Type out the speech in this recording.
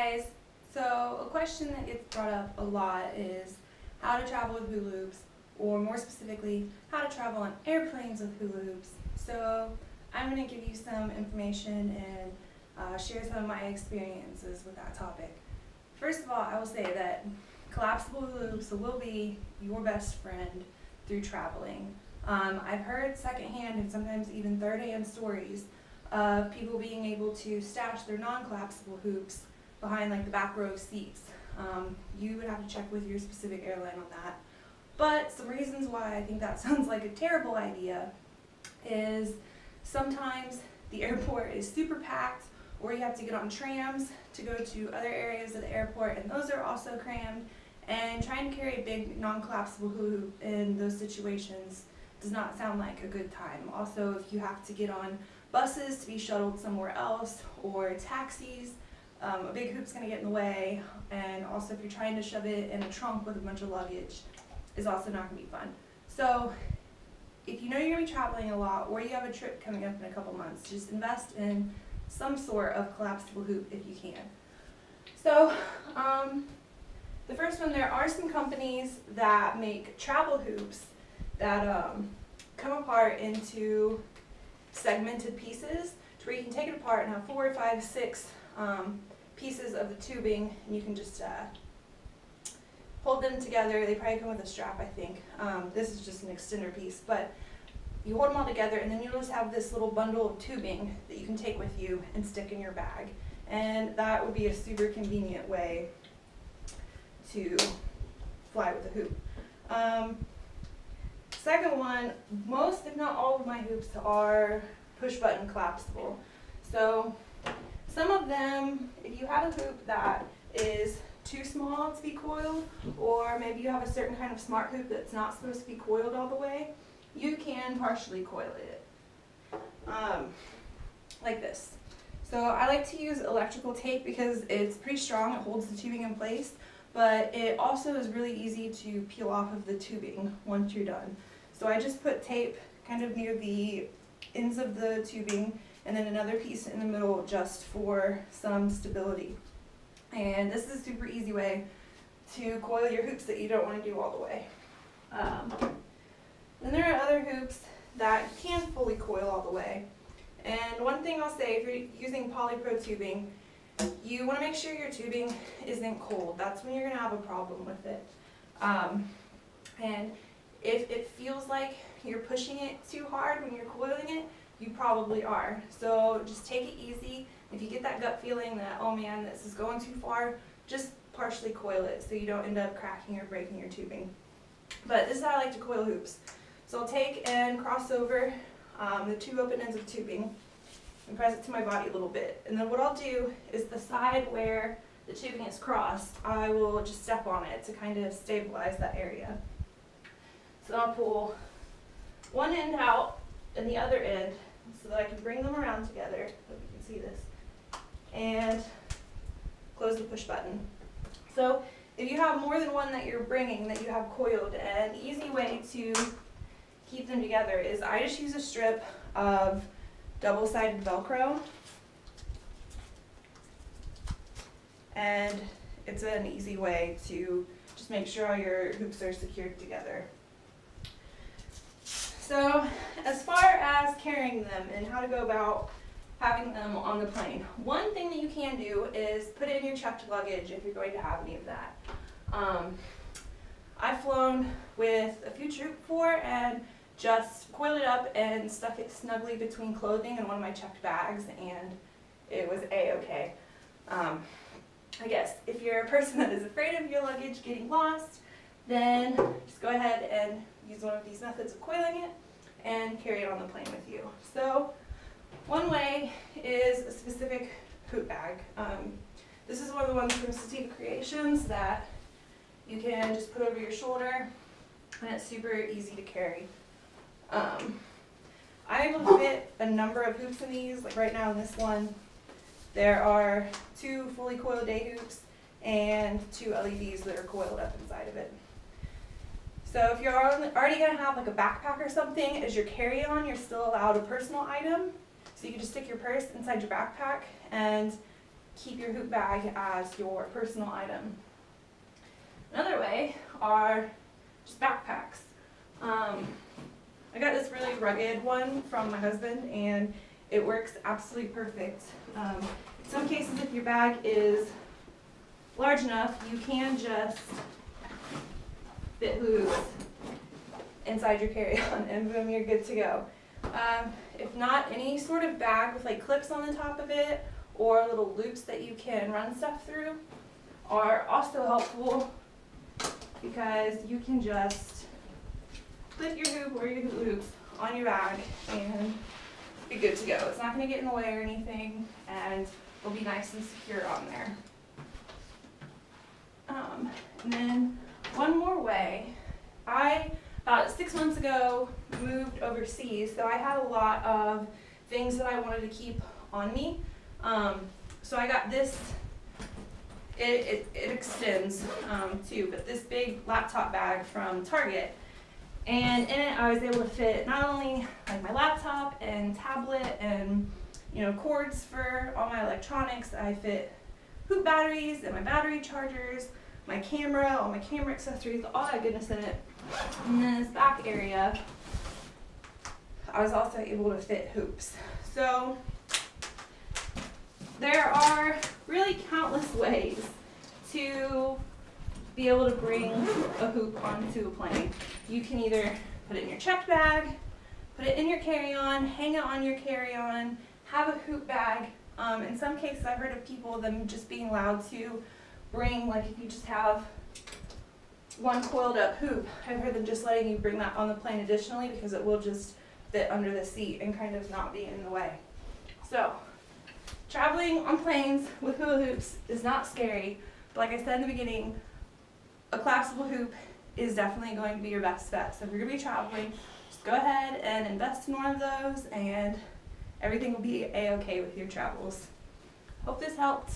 guys, so a question that gets brought up a lot is how to travel with hula hoops, or more specifically, how to travel on airplanes with hula hoops. So I'm going to give you some information and share some of my experiences with that topic. First of all, I will say that collapsible hula hoops will be your best friend through traveling. I've heard secondhand and sometimes even third-hand stories of people being able to stash their non-collapsible hoops behind like the back row of seats. You would have to check with your specific airline on that. But some reasons why I think that sounds like a terrible idea is sometimes the airport is super packed, or you have to get on trams to go to other areas of the airport, and those are also crammed. And trying to carry a big non-collapsible hula hoop in those situations does not sound like a good time. Also, if you have to get on buses to be shuttled somewhere else, or taxis, a big hoop's going to get in the way. And also, if you're trying to shove it in a trunk with a bunch of luggage, is also not going to be fun. So if you know you're going to be traveling a lot, or you have a trip coming up in a couple months, just invest in some sort of collapsible hoop if you can. So the first one, there are some companies that make travel hoops that come apart into segmented pieces to where you can take it apart and have 4, 5, 6 pieces of the tubing, and you can just hold them together. They probably come with a strap, I think. This is just an extender piece, but you hold them all together, and then you'll just have this little bundle of tubing that you can take with you and stick in your bag. And that would be a super convenient way to fly with a hoop. Second one, most if not all of my hoops are push button collapsible. So some of them, if you have a hoop that is too small to be coiled, or maybe you have a certain kind of smart hoop that's not supposed to be coiled all the way, you can partially coil it like this. So I like to use electrical tape because it's pretty strong, it holds the tubing in place, but it also is really easy to peel off of the tubing once you're done. So I just put tape kind of near the ends of the tubing, and then another piece in the middle just for some stability. And this is a super easy way to coil your hoops that you don't want to do all the way. Then there are other hoops that you can fully coil all the way. And one thing I'll say, if you're using polypro tubing, you want to make sure your tubing isn't cold. That's when you're going to have a problem with it. And if it feels like you're pushing it too hard when you're coiling it, you probably are. So just take it easy. If you get that gut feeling that, oh man, this is going too far, just partially coil it so you don't end up cracking or breaking your tubing. But this is how I like to coil hoops. So I'll take and cross over the two open ends of tubing and press it to my body a little bit. And then what I'll do is the side where the tubing is crossed, I will just step on it to kind of stabilize that area. So I'll pull one end out and the other end so that I can bring them around together. Hope you can see this. And close the push button. So if you have more than one that you're bringing that you have coiled, an easy way to keep them together is I just use a strip of double-sided Velcro, and it's an easy way to just make sure all your hoops are secured together. So as far as carrying them and how to go about having them on the plane, one thing that you can do is put it in your checked luggage if you're going to have any of that. I've flown with a future hoop before and just coiled it up and stuck it snugly between clothing and one of my checked bags, and it was a-okay. I guess if you're a person that is afraid of your luggage getting lost, then just go ahead and use one of these methods of coiling it and carry it on the plane with you. So one way is a specific hoop bag. This is one of the ones from Sativa Creations that you can just put over your shoulder, and it's super easy to carry. I'm able to fit a number of hoops in these. Like right now in this one, there are 2 fully coiled day hoops and 2 LEDs that are coiled up inside of it. So if you're already going to have like a backpack or something as your carry-on, you're still allowed a personal item. So you can just stick your purse inside your backpack, and keep your hoop bag as your personal item. Another way are just backpacks. I got this really rugged one from my husband, and it works absolutely perfect. In some cases, if your bag is large enough, you can just fit hoops inside your carry-on, and boom, you're good to go. If not, any sort of bag with like clips on the top of it or little loops that you can run stuff through are also helpful, because you can just put your hoop or your loops on your bag and be good to go. It's not going to get in the way or anything, and it'll be nice and secure on there. And then one more way, about 6 months ago, moved overseas, so I had a lot of things that I wanted to keep on me. So I got this, it extends too, but this big laptop bag from Target. And in it I was able to fit not only like my laptop and tablet and cords for all my electronics. I fit hoop batteries and my battery chargers, my camera, all my camera accessories, all that goodness in it. And then this back area, I was also able to fit hoops. So there are really countless ways to be able to bring a hoop onto a plane. You can either put it in your checked bag, put it in your carry-on, hang it on your carry-on, have a hoop bag. In some cases I've heard of them just being allowed to bring, like if you just have one coiled up hoop, I've heard them just letting you bring that on the plane additionally, because it will just fit under the seat and kind of not be in the way. So traveling on planes with hula hoops is not scary, but like I said in the beginning, a collapsible hoop is definitely going to be your best bet. So if you're going to be traveling, just go ahead and invest in one of those, and everything will be a-okay with your travels. Hope this helped.